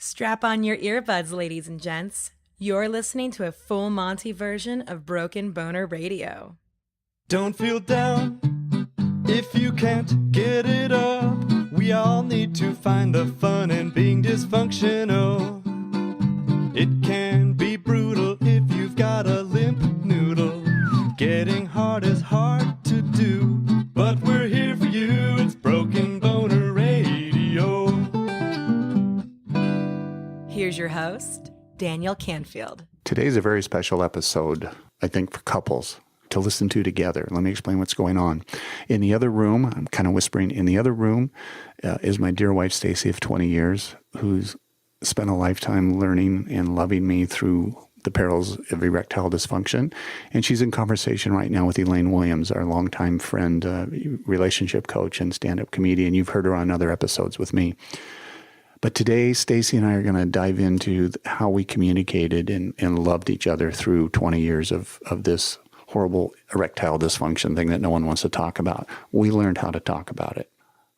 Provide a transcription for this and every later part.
Strap on your earbuds, ladies and gents. You're listening to a full Monty version of Broken Boner Radio. Don't feel down if you can't get it up. We all need to find the fun in being dysfunctional. It can be brutal if you've got a limp noodle. Getting hard is hard to do, but we're here for you. It's Broken Boner Radio. Here's your host, Daniel Canfield. Today's a very special episode, I think, for couples to listen to together. Let me explain what's going on. In the other room, I'm kind of whispering, in the other room is my dear wife, Stacy, of 20 years, who's spent a lifetime learning and loving me through the perils of erectile dysfunction. And she's in conversation right now with Elaine Williams, our longtime friend, relationship coach and stand-up comedian. You've heard her on other episodes with me. But today, Stacy and I are going to dive into how we communicated and loved each other through 20 years of this horrible erectile dysfunction thing that no one wants to talk about. We learned how to talk about it.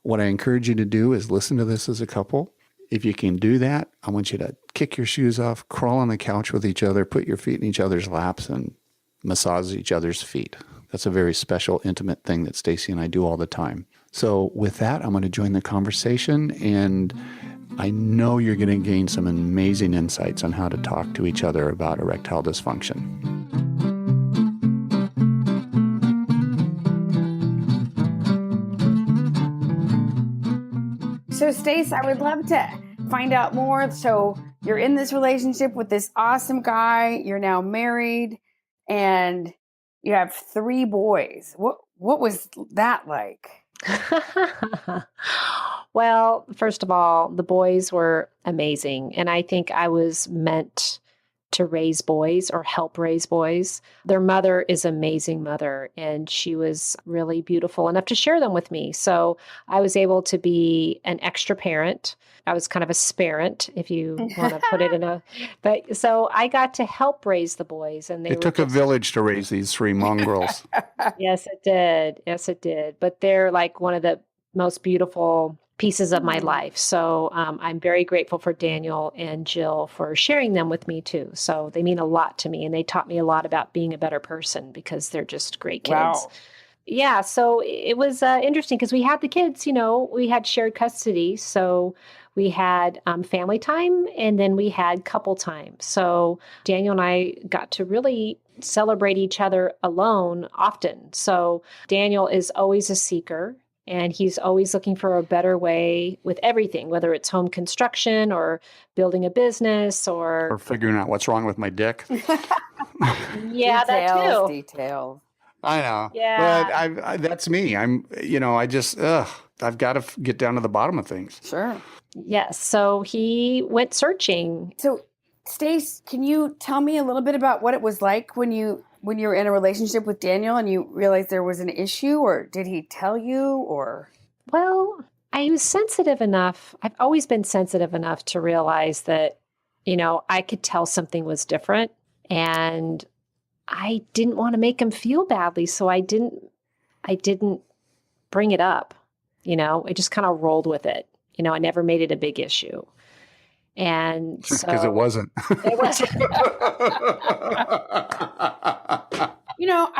What I encourage you to do is listen to this as a couple. If you can do that, I want you to kick your shoes off, crawl on the couch with each other, put your feet in each other's laps, and massage each other's feet. That's a very special, intimate thing that Stacy and I do all the time. So with that, I'm going to join the conversation, and I know you're going to gain some amazing insights on how to talk to each other about erectile dysfunction. So, Stace, I would love to find out more. So, you're in this relationship with this awesome guy. You're now married, and you have 3 boys. What was that like? Well, first of all, the boys were amazing. And I think I was meant to raise boys or help raise boys. Their mother is an amazing mother, and she was really beautiful enough to share them with me. So I was able to be an extra parent. I was kind of a sparent, if you want to put it in a, but so I got to help raise the boys. And It took a village to raise these 3 mongrels. Yes, it did. Yes, it did. But they're like one of the most beautiful pieces of my life. So I'm very grateful for Daniel and Jill for sharing them with me too. So they mean a lot to me, and they taught me a lot about being a better person because they're just great kids. Wow. Yeah. So it was interesting because we had the kids, we had shared custody. So we had family time, and then we had couple time. So Daniel and I got to really celebrate each other alone often. So Daniel is always a seeker, and he's always looking for a better way with everything, whether it's home construction or building a business or figuring out what's wrong with my dick. Yeah, that too. Details. I know. Yeah. But I that's me. I've got to get down to the bottom of things. Sure. Yes. So he went searching. So, Stace, can you tell me a little bit about what it was like when you were in a relationship with Daniel and you realized there was an issue, or did he tell you, or? Well, I was sensitive enough. I've always been sensitive enough to realize that, I could tell something was different, and I didn't want to make him feel badly. So I didn't bring it up. I just kind of rolled with it. I never made it a big issue. And so because it wasn't. It wasn't.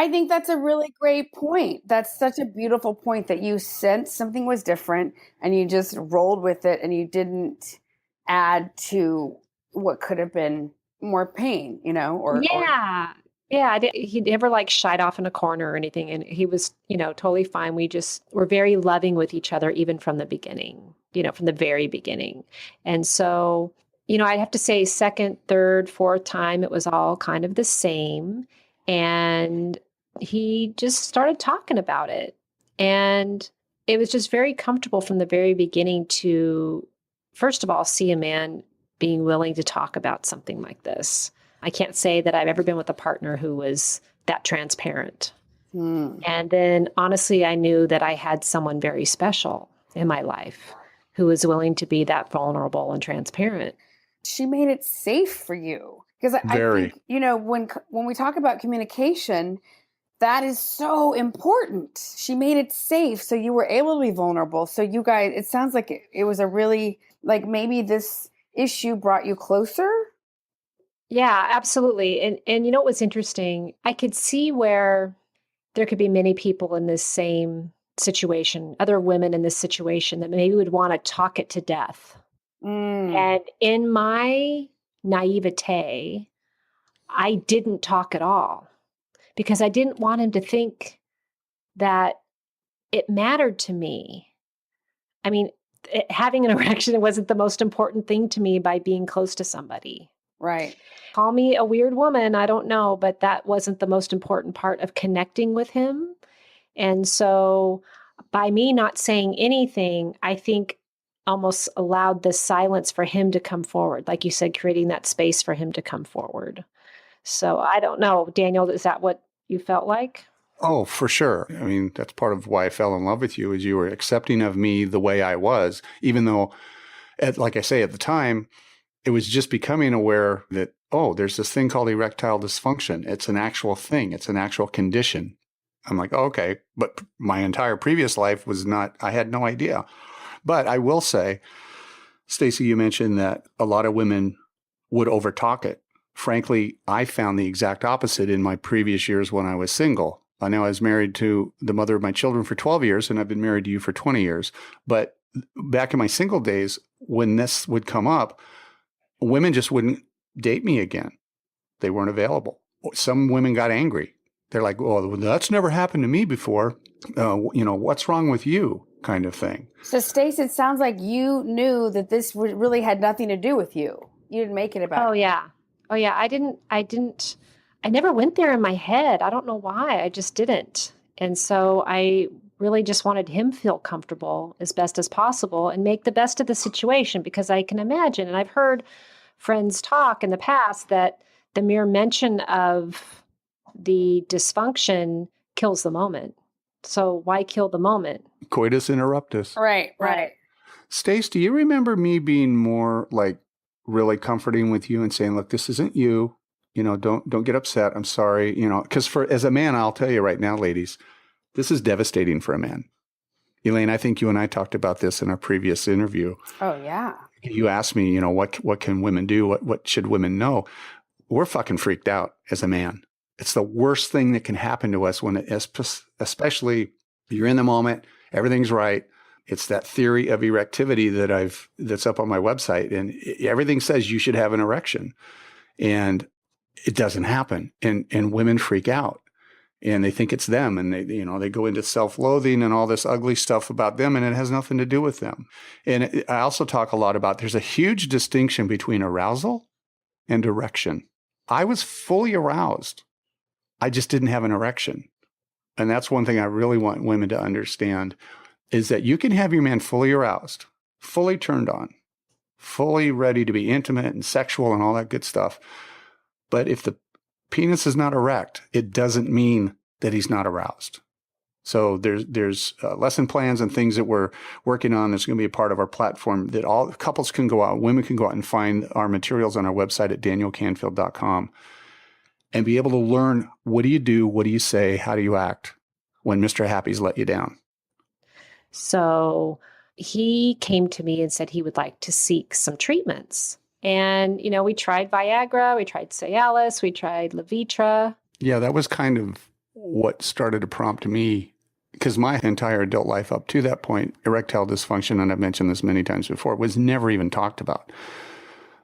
I think that's a really great point. That's such a beautiful point that you sensed something was different and you just rolled with it and you didn't add to what could have been more pain, or. Yeah. Yeah, he never shied off in a corner or anything. And he was, totally fine. We just were very loving with each other, even from the beginning, from the very beginning. And so, I'd have to say 2nd, 3rd, 4th time, it was all kind of the same. And he just started talking about it. And it was just very comfortable from the very beginning to, first of all, see a man being willing to talk about something like this. I can't say that I've ever been with a partner who was that transparent. And then honestly, I knew that I had someone very special in my life who was willing to be that vulnerable and transparent. She made it safe for you. Because I think, when we talk about communication, that is so important. She made it safe. So you were able to be vulnerable. So you guys, it sounds like it was a really, maybe this issue brought you closer? Yeah, absolutely. And you know what was interesting? I could see where there could be many people in this same situation, other women in this situation that maybe would want to talk it to death. And in my naivete, I didn't talk at all because I didn't want him to think that it mattered to me. I mean, having an erection wasn't the most important thing to me by being close to somebody. Right. Call me a weird woman, I don't know, but that wasn't the most important part of connecting with him. And so by me not saying anything, I think almost allowed the silence for him to come forward. Like you said, creating that space for him to come forward. So I don't know, Daniel, is that what you felt like? Oh, for sure. I mean, that's part of why I fell in love with you, is you were accepting of me the way I was, even though, like I say, at the time, it was just becoming aware that, oh, there's this thing called erectile dysfunction. It's an actual thing. It's an actual condition. I'm like, oh, okay. But my entire previous life was not, I had no idea. But I will say, Stacy, you mentioned that a lot of women would overtalk it. Frankly, I found the exact opposite in my previous years when I was single. I know I was married to the mother of my children for 12 years, and I've been married to you for 20 years. But back in my single days, when this would come up, women just wouldn't date me again. They weren't available. Some women got angry. They're like, "Oh, that's never happened to me before. What's wrong with you?" kind of thing. So, Stacey, it sounds like you knew that this really had nothing to do with you. You didn't make it about. Oh yeah. I never went there in my head. I don't know why. I just didn't. And so I really just wanted him feel comfortable as best as possible and make the best of the situation, because I can imagine, and I've heard friends talk in the past, that the mere mention of the dysfunction kills the moment. So why kill the moment? Coitus interruptus. Right. Stace, do you remember me being more like really comforting with you and saying, look, this isn't you. Don't get upset. I'm sorry. Because as a man, I'll tell you right now, ladies, this is devastating for a man. Elaine, I think you and I talked about this in our previous interview. Oh, yeah. You asked me, what can women do? What should women know? We're fucking freaked out as a man. It's the worst thing that can happen to us especially you're in the moment, everything's right. It's that theory of erectivity that's up on my website, and everything says you should have an erection, and it doesn't happen. And women freak out, and they think it's them, and they go into self-loathing and all this ugly stuff about them, and it has nothing to do with them. And I also talk a lot about there's a huge distinction between arousal and erection. I was fully aroused. I just didn't have an erection. And that's one thing I really want women to understand, is that you can have your man fully aroused, fully turned on, fully ready to be intimate and sexual and all that good stuff. But if the penis is not erect, it doesn't mean that he's not aroused. So there's lesson plans and things that we're working on that's going to be a part of our platform that all couples can go out, women can go out and find our materials on our website at danielcanfield.com and be able to learn, what do you do, what do you say, how do you act when Mr. Happy's let you down? So he came to me and said he would like to seek some treatments. And, we tried Viagra, we tried Cialis, we tried Levitra. Yeah, that was kind of what started to prompt me, because my entire adult life up to that point, erectile dysfunction, and I've mentioned this many times before, was never even talked about.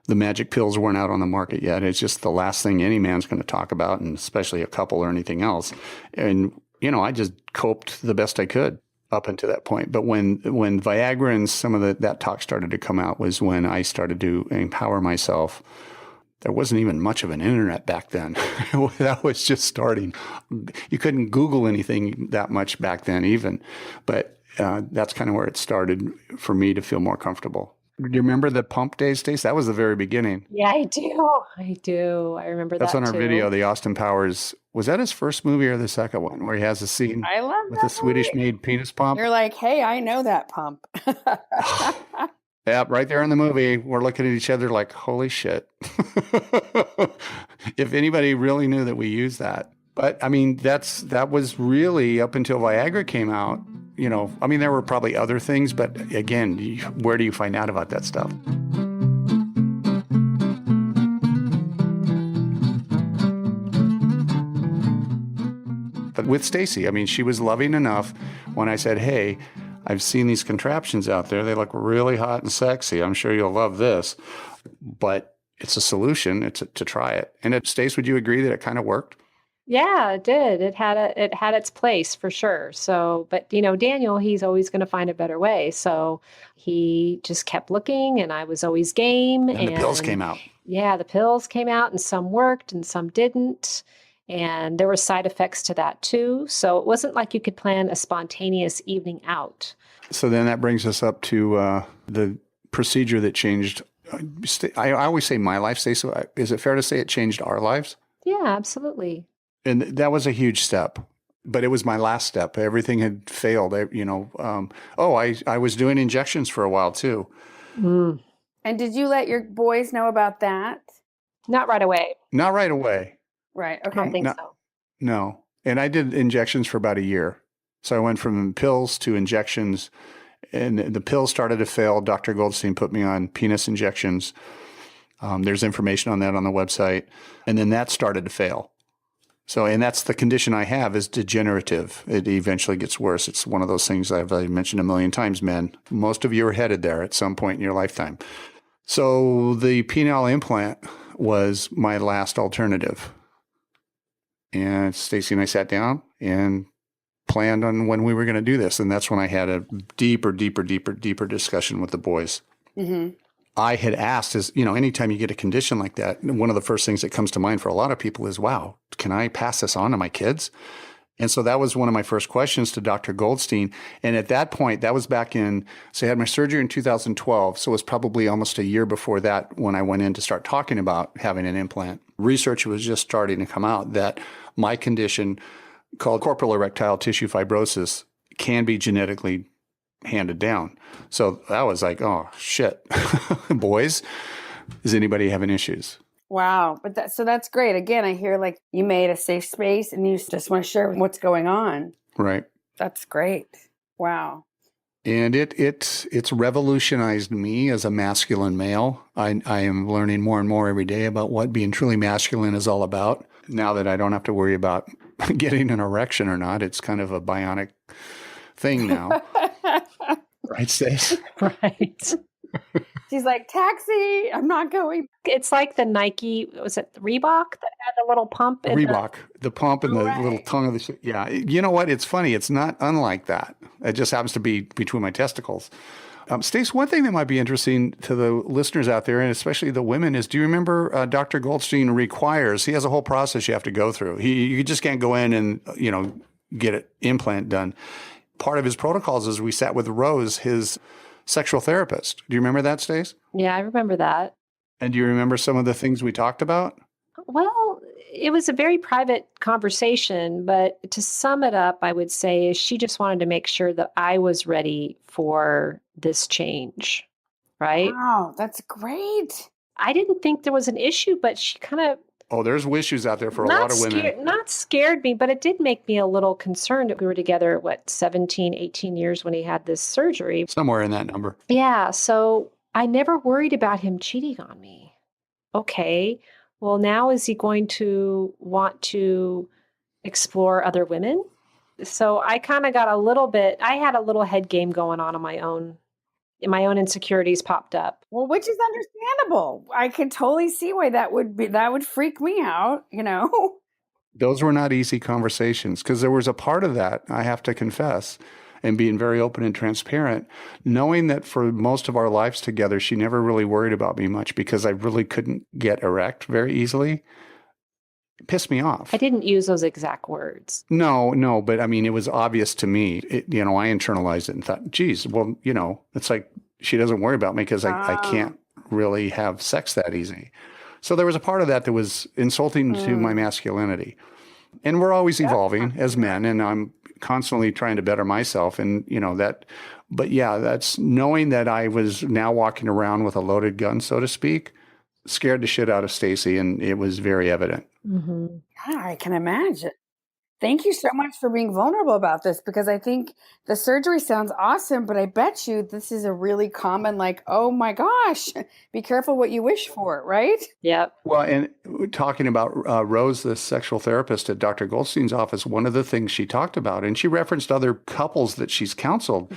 The magic pills weren't out on the market yet. It's just the last thing any man's going to talk about, and especially a couple or anything else. And, I just coped the best I could up until that point. But when Viagra and some of that talk started to come out was when I started to empower myself. There wasn't even much of an internet back then. That was just starting. You couldn't Google anything that much back then even. But that's kind of where it started for me to feel more comfortable. Do you remember the pump days, Stace? That was the very beginning. Yeah, I do. I remember That's that on our too. video, the Austin Powers. Was that his first movie or the second one where he has a scene I love with that a Swedish-made penis pump? You're like, hey, I know that pump. Yeah, right there in the movie, we're looking at each other like, holy shit. If anybody really knew that we used that. But I mean, that was really up until Viagra came out. There were probably other things, but again, where do you find out about that stuff? But with Stacy, I mean, she was loving enough when I said, hey, I've seen these contraptions out there. They look really hot and sexy. I'm sure you'll love this. But it's a solution to try it. And Stace, would you agree that it kind of worked? Yeah, it did. It had its place for sure. So, but Daniel, he's always going to find a better way. So he just kept looking, and I was always game. And the pills came out. Yeah, the pills came out, and some worked and some didn't. And there were side effects to that too. So it wasn't like you could plan a spontaneous evening out. So then that brings us up to the procedure that changed. I always say my life, Stacey. Is it fair to say it changed our lives? Yeah, absolutely. And that was a huge step, but it was my last step. Everything had failed. I was doing injections for a while too. Mm. And did you let your boys know about that? Not right away. Not right away. Right. I Okay. don't think so. No. And I did injections for about a year. So I went from pills to injections, and the pills started to fail. Dr. Goldstein put me on penis injections. There's information on that on the website. And then that started to fail. So, and that's the condition I have, is degenerative. It eventually gets worse. It's one of those things I've mentioned a million times, men. Most of you are headed there at some point in your lifetime. So the penile implant was my last alternative. And Stacy and I sat down and planned on when we were going to do this. And that's when I had a deeper discussion with the boys. Mm-hmm. I had asked, anytime you get a condition like that, one of the first things that comes to mind for a lot of people is, wow, can I pass this on to my kids? And so that was one of my first questions to Dr. Goldstein. And at that point, that was back I had my surgery in 2012. So it was probably almost a year before that when I went in to start talking about having an implant. Research was just starting to come out that my condition, called corporal erectile tissue fibrosis, can be genetically handed down. So that was like, oh shit, boys, is anybody having issues? Wow. But that's great. Again, I hear like you made a safe space and you just want to share what's going on. Right. That's great. Wow. And it's revolutionized me as a masculine male. I am learning more and more every day about what being truly masculine is all about. Now that I don't have to worry about getting an erection or not, it's kind of a bionic thing now. Right, Stace? Right. She's like, taxi, I'm not going. It's like the Nike, was it Reebok that had the little pump? Reebok, the pump and the Right. little tongue of the shit. Yeah. You know what? It's funny. It's not unlike that. It just happens to be between my testicles. Stace, one thing that might be interesting to the listeners out there, and especially the women, is do you remember Dr. Goldstein he has a whole process you have to go through. You just can't go in and, get an implant done. Part of his protocols is we sat with Rose, his sexual therapist. Do you remember that, Stace? Yeah, I remember that. And do you remember some of the things we talked about? Well, it was a very private conversation, but to sum it up, I would say is she just wanted to make sure that I was ready for this change, right? Wow, that's great. I didn't think there was an issue, but she kind of Oh, there's wishes out there for a lot of women. Not scared me, but it did make me a little concerned. We were together, 17, 18 years when he had this surgery. Somewhere in that number. Yeah. So I never worried about him cheating on me. Okay. Well, now is he going to want to explore other women? So I kind of got I had a little head game going on my own. My own insecurities popped up. Well, which is understandable. I can totally see why that would freak me out, Those were not easy conversations because there was a part of that, I have to confess, and being very open and transparent, knowing that for most of our lives together, she never really worried about me much because I really couldn't get erect very easily. It pissed me off. I didn't use those exact words. No, but I mean, it was obvious to me. I internalized it and thought, geez, well, it's like she doesn't worry about me because I can't really have sex that easy. So there was a part of that was insulting to my masculinity. And we're always evolving as men, and I'm constantly trying to better myself. And, but yeah, that's knowing that I was now walking around with a loaded gun, so to speak, scared the shit out of Stacy, and it was very evident. Mm-hmm. I can imagine. Thank you so much for being vulnerable about this, because I think the surgery sounds awesome, but I bet you this is a really common, like, oh my gosh, be careful what you wish for, right? Yep. Well, and talking about Rose, the sexual therapist at Dr. Goldstein's office, one of the things she talked about, and she referenced other couples that she's counseled,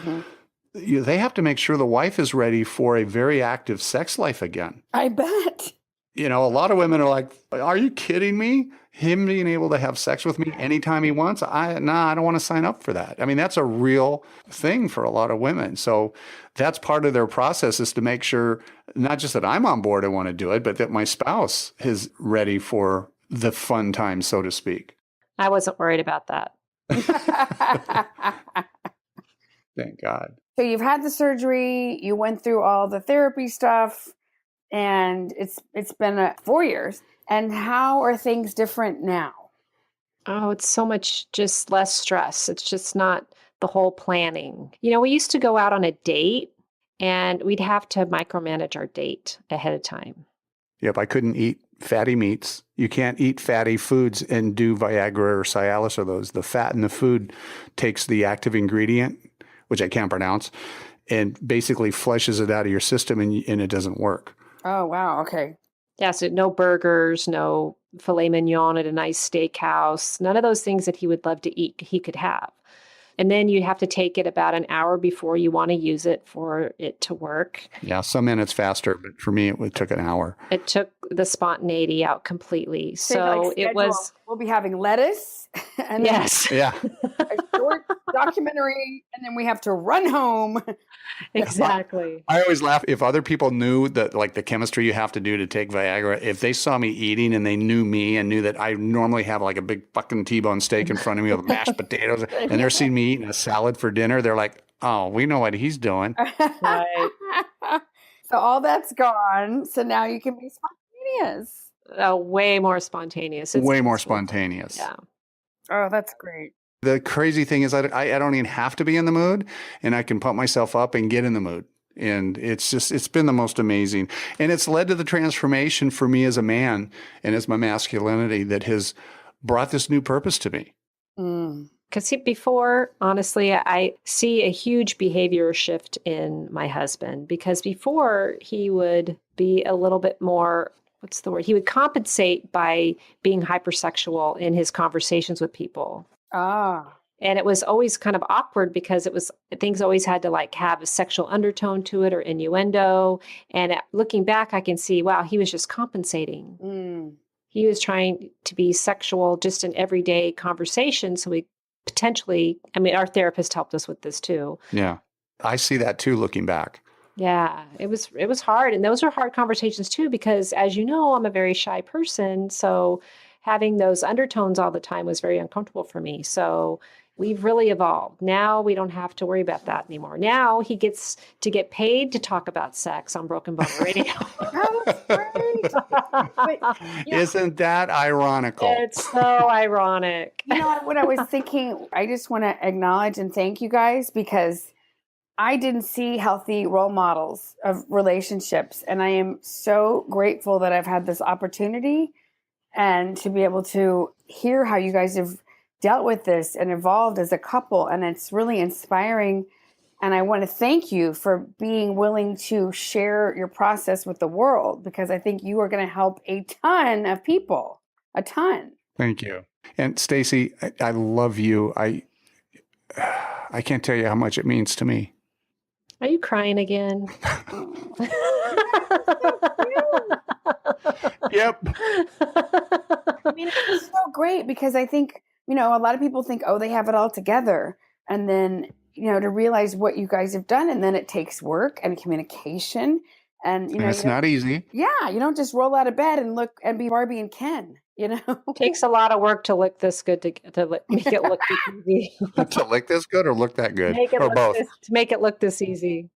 they have to make sure the wife is ready for a very active sex life again. I bet. You know, a lot of women are like, are you kidding me? Him being able to have sex with me anytime he wants? I don't want to sign up for that. I mean, that's a real thing for a lot of women. So that's part of their process, is to make sure not just that I'm on board and want to do it, but that my spouse is ready for the fun time, so to speak. I wasn't worried about that. Thank God. So you've had the surgery, you went through all the therapy stuff, and it's been 4 years. And how are things different now? Oh, it's so much just less stress. It's just not the whole planning. You know, we used to go out on a date and we'd have to micromanage our date ahead of time. Yep, I couldn't eat fatty meats. You can't eat fatty foods and do Viagra or Cialis or those. The fat in the food takes the active ingredient, which I can't pronounce, and basically flushes it out of your system, and it doesn't work. Oh, wow. Okay. Yeah, so no burgers, no filet mignon at a nice steakhouse, none of those things that he would love to eat, he could have. And then you have to take it about an hour before you want to use it for it to work. Yeah, some minutes faster, but for me, it took an hour. It took the spontaneity out completely. So like it was... We'll be having lettuce and then Yes. Yeah. a short documentary, and then we have to run home. Exactly. I always laugh if other people knew that, like, the chemistry you have to do to take Viagra, if they saw me eating and they knew me and knew that I normally have like a big fucking T-bone steak in front of me with mashed potatoes, and they're seeing me eating a salad for dinner, they're like, oh, we know what he's doing. Right. So all that's gone. So now you can be spontaneous. Way more spontaneous. It's Way more just- spontaneous. Yeah. Oh, that's great. The crazy thing is I don't even have to be in the mood, and I can pump myself up and get in the mood. And it's been the most amazing. And it's led to the transformation for me as a man and as my masculinity that has brought this new purpose to me. Because before, honestly, I see a huge behavior shift in my husband, because before he would be a little bit more, what's the word? He would compensate by being hypersexual in his conversations with people. Ah. And it was always kind of awkward because things always had to like have a sexual undertone to it or innuendo. And looking back, I can see, wow, he was just compensating. He was trying to be sexual just in everyday conversation. So we potentially, I mean, our therapist helped us with this too. Yeah. I see that too, looking back. Yeah, it was hard. And those are hard conversations too, because as you know, I'm a very shy person. So having those undertones all the time was very uncomfortable for me. So we've really evolved. Now we don't have to worry about that anymore. Now he gets to get paid to talk about sex on Broken Bone Radio. Oh, that's great. But, Isn't that ironical? It's so ironic. you know what I was thinking? I just want to acknowledge and thank you guys, because I didn't see healthy role models of relationships. And I am so grateful that I've had this opportunity and to be able to hear how you guys have dealt with this and evolved as a couple. And it's really inspiring. And I want to thank you for being willing to share your process with the world, because I think you are going to help a ton of people, a ton. Thank you. And Stacy, I love you. I can't tell you how much it means to me. Are you crying again? Yep. I mean, it's so great, because I think, a lot of people think, oh, they have it all together. And then, to realize what you guys have done. And then it takes work and communication. And, it's not easy. Yeah. You don't just roll out of bed and look and be Barbie and Ken, Takes a lot of work to look this good to make it look this easy. To look this good or look that good? Or both? To make it look this easy.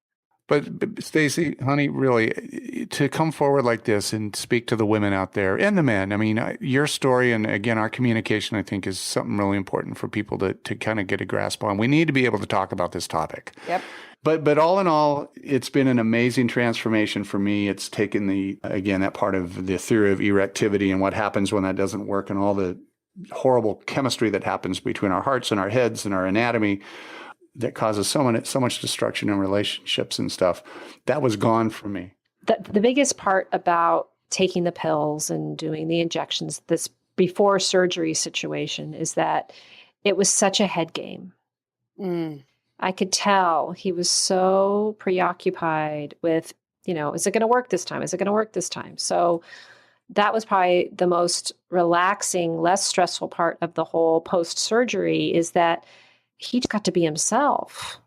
But Stacy, honey, really, to come forward like this and speak to the women out there and the men, I mean, your story and, again, our communication, I think, is something really important for people to kind of get a grasp on. We need to be able to talk about this topic. Yep. But all in all, it's been an amazing transformation for me. It's taken that part of the theory of erectivity and what happens when that doesn't work and all the horrible chemistry that happens between our hearts and our heads and our anatomy that causes so much destruction in relationships and stuff. That was gone from me. The biggest part about taking the pills and doing the injections, this before surgery situation, is that it was such a head game. I could tell he was so preoccupied with, is it going to work this time? Is it going to work this time? So that was probably the most relaxing, less stressful part of the whole post-surgery, is that he just got to be himself.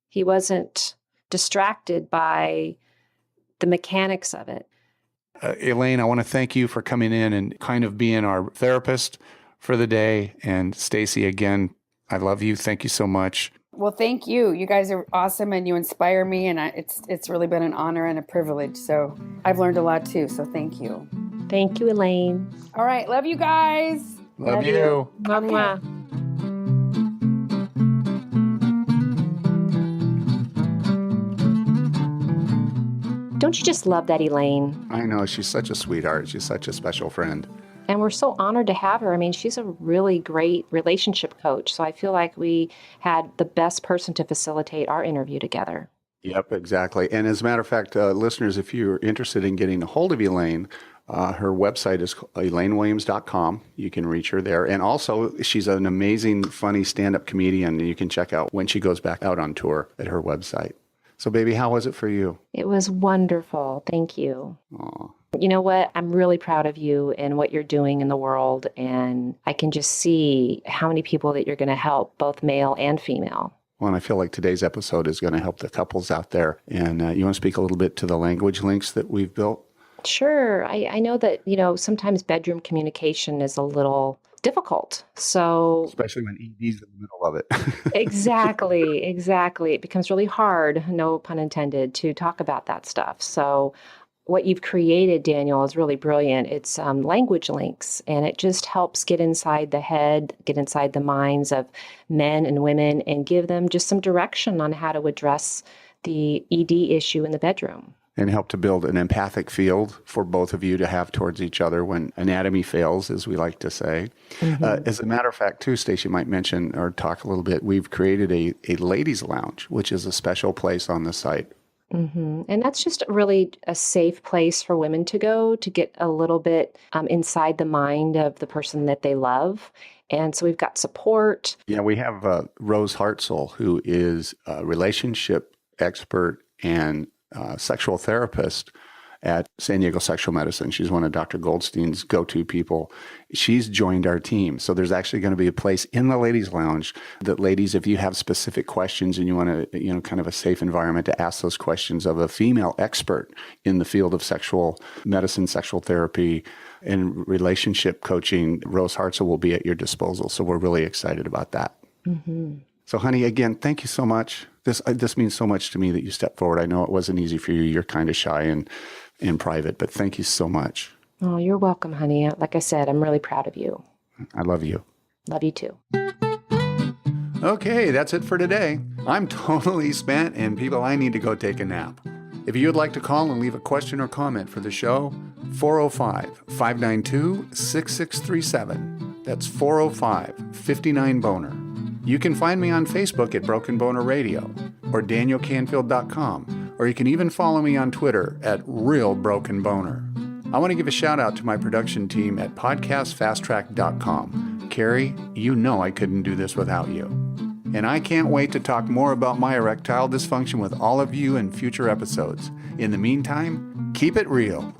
He wasn't distracted by the mechanics of it. Elaine, I want to thank you for coming in and kind of being our therapist for the day. And Stacy, again, I love you. Thank you so much. Well, thank you. You guys are awesome and you inspire me, and it's really been an honor and a privilege. So I've learned a lot too. So thank you. Thank you, Elaine. All right. Love you guys. Love you. Mwah. Don't you just love that, Elaine? I know. She's such a sweetheart. She's such a special friend. And we're so honored to have her. I mean, she's a really great relationship coach. So I feel like we had the best person to facilitate our interview together. Yep, exactly. And as a matter of fact, listeners, if you're interested in getting a hold of Elaine, her website is elainewilliams.com. You can reach her there. And also, she's an amazing, funny stand-up comedian. And you can check out when she goes back out on tour at her website. So, baby, how was it for you? It was wonderful. Thank you. Aw. You know what? I'm really proud of you and what you're doing in the world. And I can just see how many people that you're going to help, both male and female. Well, and I feel like today's episode is going to help the couples out there. And you want to speak a little bit to the language links that we've built? Sure. I know that, sometimes bedroom communication is a little difficult. So Especially when ED's in the middle of it. exactly. It becomes really hard, no pun intended, to talk about that stuff. So what you've created, Daniel, is really brilliant. It's language links, and it just helps get inside the head, get inside the minds of men and women, and give them just some direction on how to address the ED issue in the bedroom. And help to build an empathic field for both of you to have towards each other when anatomy fails, as we like to say. Mm-hmm. As a matter of fact, too, Stacey might mention or talk a little bit, we've created a ladies' lounge, which is a special place on the site. Mm-hmm. And that's just really a safe place for women to go to get a little bit inside the mind of the person that they love. And so we've got support. Yeah, we have Rose Hartzell, who is a relationship expert and sexual therapist at San Diego Sexual Medicine. She's one of Dr. Goldstein's go-to people. She's joined our team. So there's actually going to be a place in the ladies' lounge that ladies, if you have specific questions and you want to, kind of a safe environment to ask those questions of a female expert in the field of sexual medicine, sexual therapy, and relationship coaching, Rose Hartzell will be at your disposal. So we're really excited about that. Mm-hmm. So, honey, again, thank you so much. This means so much to me that you stepped forward. I know it wasn't easy for you. You're kind of shy and private, but thank you so much. Oh, you're welcome, honey. Like I said, I'm really proud of you. I love you. Love you too. Okay, that's it for today. I'm totally spent, and people, I need to go take a nap. If you would like to call and leave a question or comment for the show, 405-592-6637. That's 405-59-BONER. You can find me on Facebook at Broken Boner Radio or danielcanfield.com, or you can even follow me on Twitter at Real Broken Boner. I want to give a shout out to my production team at podcastfasttrack.com. Carrie, you know I couldn't do this without you. And I can't wait to talk more about my erectile dysfunction with all of you in future episodes. In the meantime, keep it real.